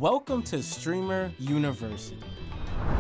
Welcome to Streamer University.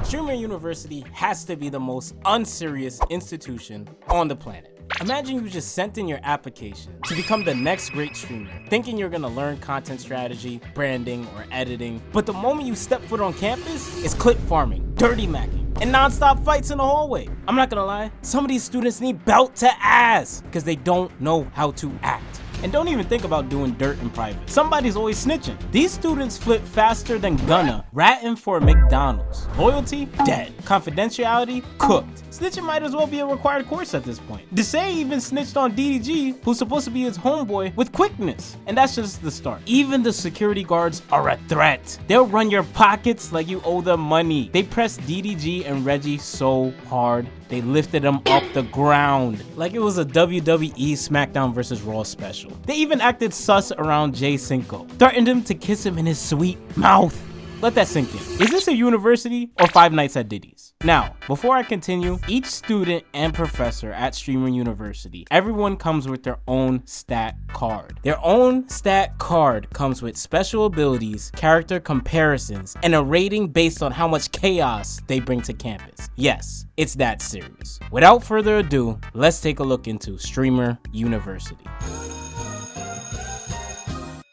Streamer University has to be the most unserious institution on the planet. Imagine you just sent in your application to become the next great streamer, thinking you're gonna learn content strategy, branding, or editing, but the moment you step foot on campus, it's clip farming, dirty macking, and non-stop fights in the hallway. I'm not gonna lie, some of these students need belt to ass because they don't know how to act. And don't even think about doing dirt in private. Somebody's always snitching. These students flip faster than Gunna, ratting for McDonald's. Loyalty, dead. Confidentiality, cooked. Snitching might as well be a required course at this point. Deshae even snitched on DDG, who's supposed to be his homeboy, with quickness. And that's just the start. Even the security guards are a threat. They'll run your pockets like you owe them money. They pressed DDG and Reggie so hard, they lifted him off the ground like it was a WWE SmackDown vs. Raw special. They even acted sus around Cinco, threatened him to kiss him in his sweet mouth. Let that sink in. Is this a university or Five Nights at Diddy's? Now, before I continue, each student and professor at Streamer University, everyone comes with their own stat card. Their own stat card comes with special abilities, character comparisons, and a rating based on how much chaos they bring to campus. Yes, it's that serious. Without further ado, let's take a look into Streamer University.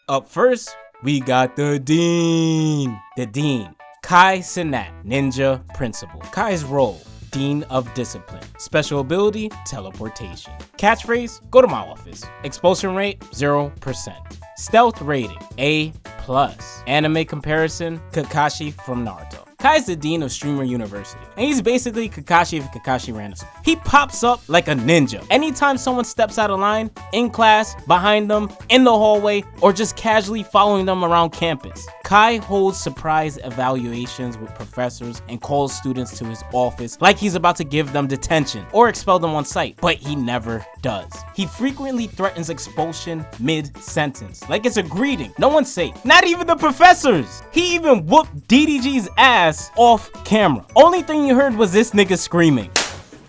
Up first, we got the Dean. The Dean, Kai Cenat, Ninja Principal. Kai's role, Dean of Discipline. Special ability, teleportation. Catchphrase, go to my office. Expulsion rate, 0%. Stealth rating, A+. Anime comparison, Kakashi from Naruto. Kai's the Dean of Streamer University, and he's basically Kakashi if Kakashi ran. He pops up like a ninja. Anytime someone steps out of line, in class, behind them, in the hallway, or just casually following them around campus, Kai holds surprise evaluations with professors and calls students to his office like he's about to give them detention or expel them on sight, but he never does. He frequently threatens expulsion mid-sentence, like it's a greeting. No one's safe, not even the professors. He even whooped DDG's ass off camera. Only thing you heard was this nigga screaming.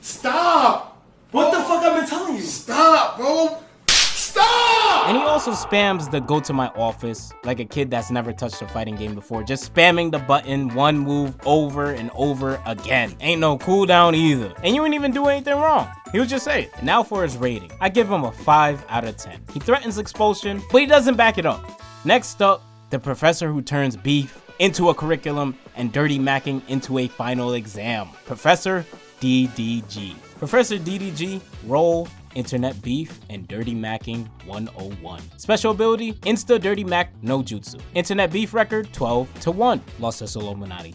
Stop! What the fuck I've been telling you? Stop, bro! Stop! And he also spams the go to my office like a kid that's never touched a fighting game before, just spamming the button one move over and over again. Ain't no cooldown either. And you ain't even do anything wrong. He was just saying. Now for his rating. I give him a 5 out of 10. He threatens expulsion, but he doesn't back it up. Next up, the professor who turns beef into a curriculum and dirty macking into a final exam. Professor DDG. Professor DDG, role, internet beef, and dirty macking 101. Special ability, insta dirty mac no jutsu. Internet beef record, 12-1. Lost to Solo Illuminati.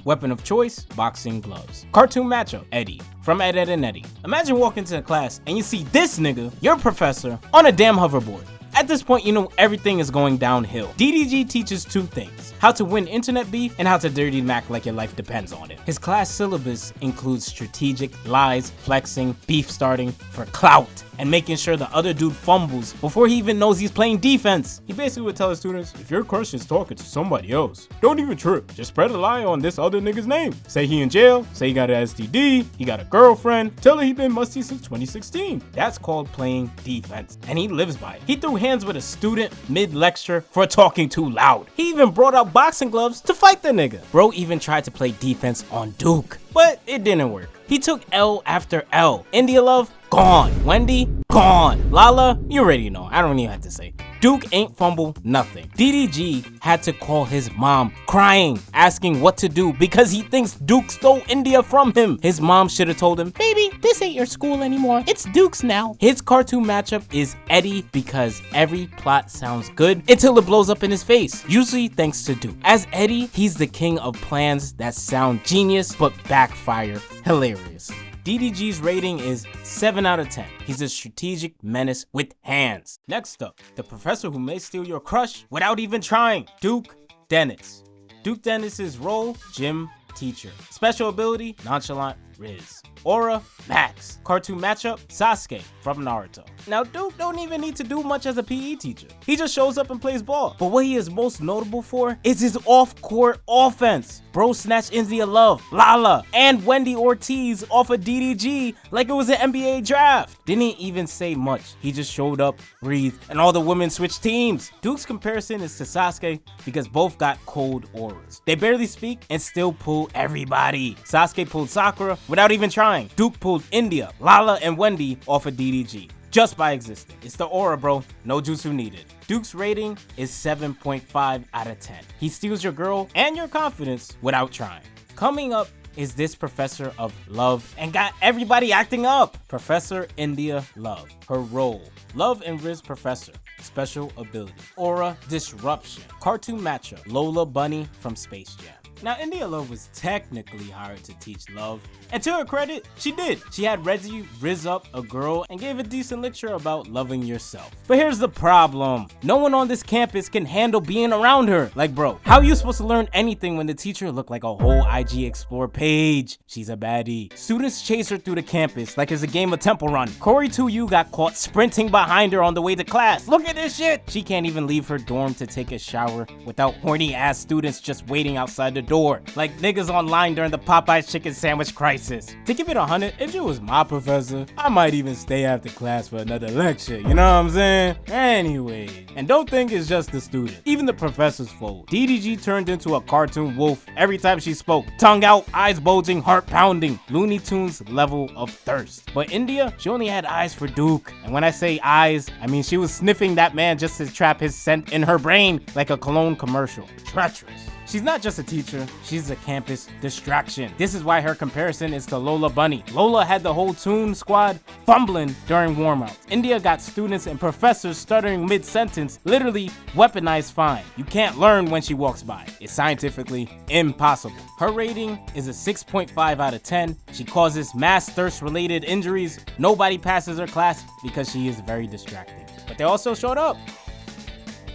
Weapon of choice, boxing gloves. Cartoon matchup, Eddie. From Ed, Ed, and Eddie. Imagine walking to the class and you see this nigga, your professor, on a damn hoverboard. At this point, you know everything is going downhill. DDG teaches two things: how to win internet beef and how to dirty mac like your life depends on it. His class syllabus includes strategic lies, flexing, beef starting for clout, and making sure the other dude fumbles before he even knows he's playing defense. He basically would tell his students, if your crush is talking to somebody else, don't even trip. Just spread a lie on this other nigga's name. Say he in jail, say he got an STD, he got a girlfriend, tell her he been musty since 2016. That's called playing defense, and he lives by it. He threw hands with a student mid-lecture for talking too loud. He even brought out boxing gloves to fight the nigga. Bro even tried to play defense on Duke, but it didn't work. He took L after L. India Love, gone. Wendy, gone. Lala, you already know. I don't even have to say. Duke ain't fumble nothing. DDG had to call his mom, crying, asking what to do because he thinks Duke stole India from him. His mom should have told him, baby, this ain't your school anymore. It's Duke's now. His cartoon matchup is Eddie because every plot sounds good until it blows up in his face, usually thanks to Duke. As Eddie, he's the king of plans that sound genius but backfire hilarious. DDG's rating is 7 out of 10. He's a strategic menace with hands. Next up, the professor who may steal your crush without even trying, Duke Dennis. Duke Dennis's role, gym teacher. Special ability, nonchalant Riz. Aura, Max. Cartoon matchup, Sasuke from Naruto. Now, Duke don't even need to do much as a PE teacher. He just shows up and plays ball. But what he is most notable for is his off-court offense. Bro snatched India Love, Lala, and Wendy Ortiz off of DDG like it was an NBA draft. Didn't even say much. He just showed up, breathed, and all the women switched teams. Duke's comparison is to Sasuke because both got cold auras. They barely speak and still pull everybody. Sasuke pulled Sakura without even trying. Duke pulled India, Lala, and Wendy off of DDG. Just by existing. It's the aura, bro. No jutsu needed. Duke's rating is 7.5 out of 10. He steals your girl and your confidence without trying. Coming up is this professor of love and got everybody acting up. Professor India Love. Her role, Love and Riz Professor. Special ability, Aura Disruption. Cartoon matchup, Lola Bunny from Space Jam. Now, India Love was technically hired to teach love, and to her credit, she did. She had Reggie riz up a girl and gave a decent lecture about loving yourself. But here's the problem. No one on this campus can handle being around her. Like, bro, how are you supposed to learn anything when the teacher looked like a whole IG Explore page? She's a baddie. Students chase her through the campus like it's a game of Temple Run. Corey 2U got caught sprinting behind her on the way to class. Look at this shit. She can't even leave her dorm to take a shower without horny ass students just waiting outside the door like niggas online during the Popeye's chicken sandwich crisis. To give it 100, if you was my professor, I might even stay after class for another lecture, you know what I'm saying? Anyway, and don't think it's just the student, even the professors fold. DDG turned into a cartoon wolf every time she spoke. Tongue out, eyes bulging, heart pounding. Looney Tunes level of thirst. But India, she only had eyes for Duke. And when I say eyes, I mean she was sniffing that man just to trap his scent in her brain like a cologne commercial. Treacherous. She's not just a teacher, she's a campus distraction. This is why her comparison is to Lola Bunny. Lola had the whole Toon squad fumbling during warm-outs. India got students and professors stuttering mid-sentence, literally weaponized fine. You can't learn when she walks by. It's scientifically impossible. Her rating is a 6.5 out of 10. She causes mass thirst-related injuries. Nobody passes her class because she is very distracting. But they also showed up.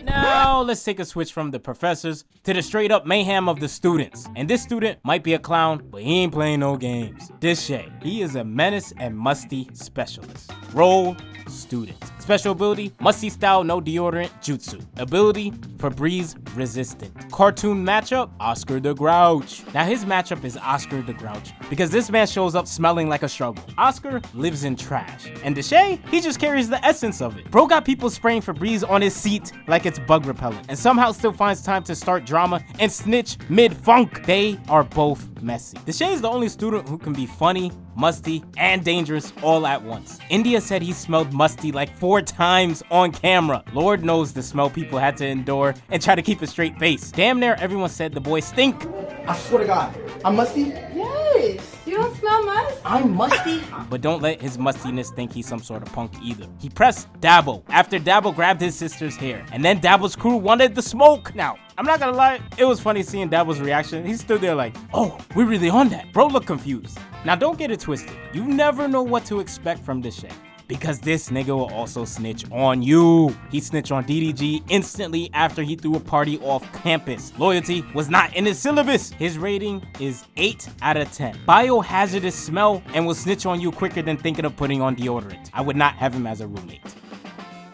Now, let's take a switch from the professors to the straight up mayhem of the students. And this student might be a clown, but he ain't playing no games. Deshae, he is a menace and musty specialist. Role, student. Special ability, musty style, no deodorant, jutsu. Ability, Febreze resistant. Cartoon matchup, Oscar the Grouch. Now his matchup is Oscar the Grouch because this man shows up smelling like a struggle. Oscar lives in trash. And Deshae, he just carries the essence of it. Bro got people spraying Febreze on his seat like it's bug repellent and somehow still finds time to start drama and snitch mid-funk. They are both messy. Deshae is the only student who can be funny, musty, and dangerous all at once. India said he smelled musty like 4 times on camera. Lord knows the smell people had to endure and try to keep a straight face. Damn near everyone said the boy stink. I swear to God, I'm musty? Yes. You don't smell much? I'm musty? But don't let his mustiness think he's some sort of punk either. He pressed Dabo after Dabo grabbed his sister's hair. And then Dabo's crew wanted the smoke. Now, I'm not gonna lie, it was funny seeing Dabo's reaction. He stood there like, oh, we're really on that. Bro looked confused. Now don't get it twisted. You never know what to expect from Deshae, because this nigga will also snitch on you. He snitched on DDG instantly after he threw a party off campus. Loyalty was not in his syllabus. His rating is 8 out of 10. Biohazardous smell and will snitch on you quicker than thinking of putting on deodorant. I would not have him as a roommate.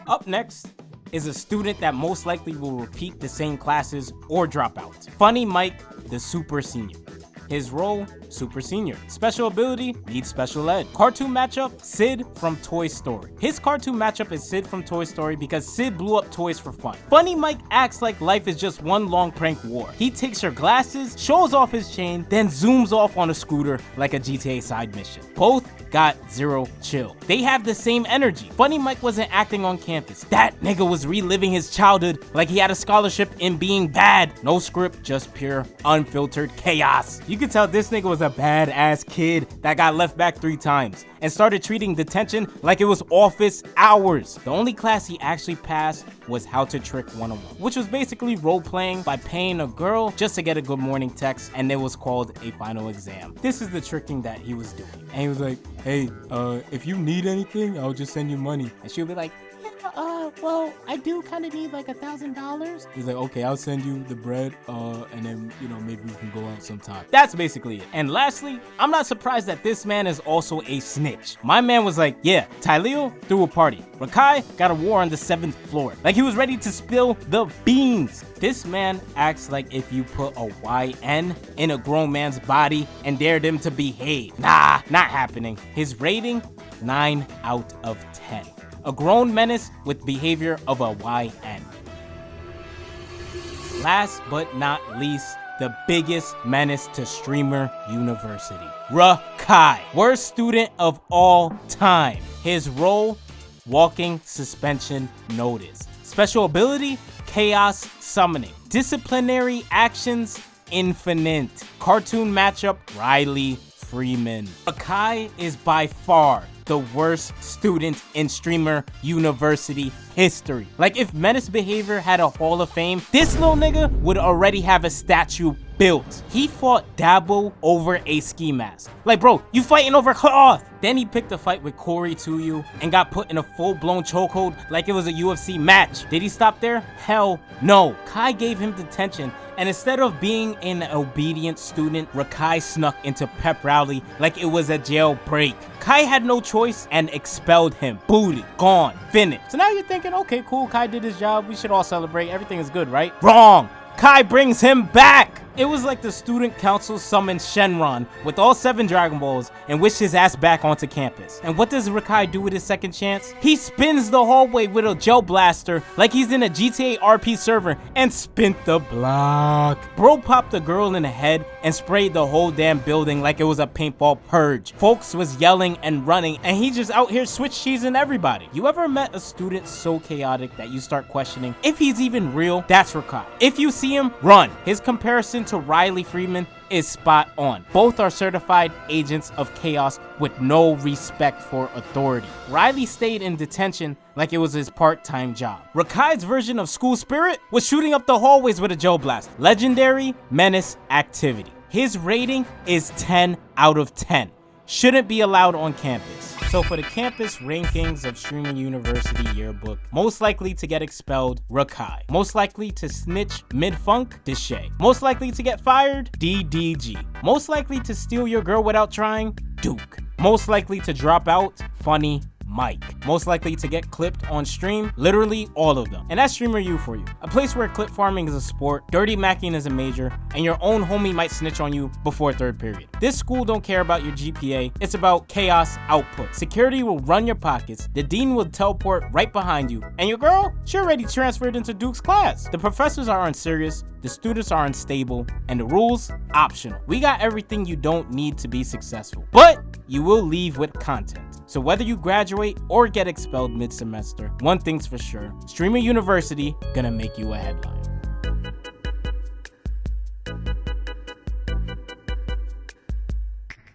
Up next is a student that most likely will repeat the same classes or drop out. Funny Mike, the super senior. His role, super senior. Special ability, needs special ed. Cartoon matchup, Sid from Toy Story. His cartoon matchup is Sid from Toy Story because Sid blew up toys for fun. Funny Mike acts like life is just one long prank war. He takes your glasses, shows off his chain, then zooms off on a scooter like a GTA side mission. Both got zero chill. They have the same energy. Funny Mike wasn't acting on campus. That nigga was reliving his childhood like he had a scholarship in being bad. No script, just pure unfiltered chaos. You could tell this nigga was a badass kid that got left back 3 times and started treating detention like it was office hours. The only class he actually passed was How to Trick 101, which was basically role-playing by paying a girl just to get a good morning text, and it was called a final exam. This is the tricking that he was doing. And he was like, hey, if you need anything, I'll just send you money. And she'll be like, yeah, well, I do kind of need like $1,000. He's like, okay, I'll send you the bread, and then, you know, maybe we can go out sometime. That's basically it. And lastly, I'm not surprised that this man is also a snitch. My man was like, yeah, Tyleo threw a party. Rakai got a war on the 7th floor. Like he was ready to spill the beans. This man acts like if you put a YN in a grown man's body and dared him to behave. Nah, not happening. His rating, 9 out of 10. A grown menace with behavior of a YN. Last but not least, the biggest menace to streamer university. Rakai, worst student of all time. His role, walking suspension notice. Special ability, chaos summoning. Disciplinary actions, infinite. Cartoon matchup, Riley Freeman. Rakai is by far the worst student in streamer university history. Like if menace behavior had a hall of fame, this little nigga would already have a statue built. He fought Dabo over a ski mask. Like bro, you fighting over cloth. Then he picked a fight with Corey Tuyu and got put in a full-blown chokehold like it was a UFC match. Did he stop there? Hell no. Kai gave him detention, and instead of being an obedient student, Rakai snuck into pep rally like it was a jailbreak. Kai had no choice and expelled him. Booted, gone, finished. So now you're thinking, okay, cool, Kai did his job. We should all celebrate. Everything is good, right? Wrong. Kai brings him back. It was like the student council summoned Shenron with all 7 Dragon Balls and wished his ass back onto campus. And what does Rakai do with his second chance? He spins the hallway with a gel blaster like he's in a GTA RP server and spent the block. Bro popped a girl in the head and sprayed the whole damn building like it was a paintball purge. Folks was yelling and running, and he just out here switch cheesing everybody. You ever met a student so chaotic that you start questioning if he's even real? That's Rakai. If you see him, run. His comparison to Riley Freeman is spot on. Both are certified agents of chaos with no respect for authority. Riley stayed in detention like it was his part-time job. Rakai's version of school spirit was shooting up the hallways with a gel blast. Legendary menace activity. His rating is 10 out of 10. Shouldn't be allowed on campus. So for the campus rankings of Streaming University yearbook, most likely to get expelled, Rakai. Most likely to snitch mid-funk, Deshae. Most likely to get fired, DDG. Most likely to steal your girl without trying, Duke. Most likely to drop out, Funny Mike. Most likely to get clipped on stream, literally all of them. And that's Streamer U for you. A place where clip farming is a sport, dirty macking is a major, and your own homie might snitch on you before 3rd period. This school don't care about your GPA, it's about chaos output. Security will run your pockets, the dean will teleport right behind you, and your girl, she already transferred into Duke's class. The professors are unserious, the students are unstable, and the rules, optional. We got everything you don't need to be successful, but you will leave with content. So whether you graduate or get expelled mid-semester, one thing's for sure, Streamer University gonna make you a headline.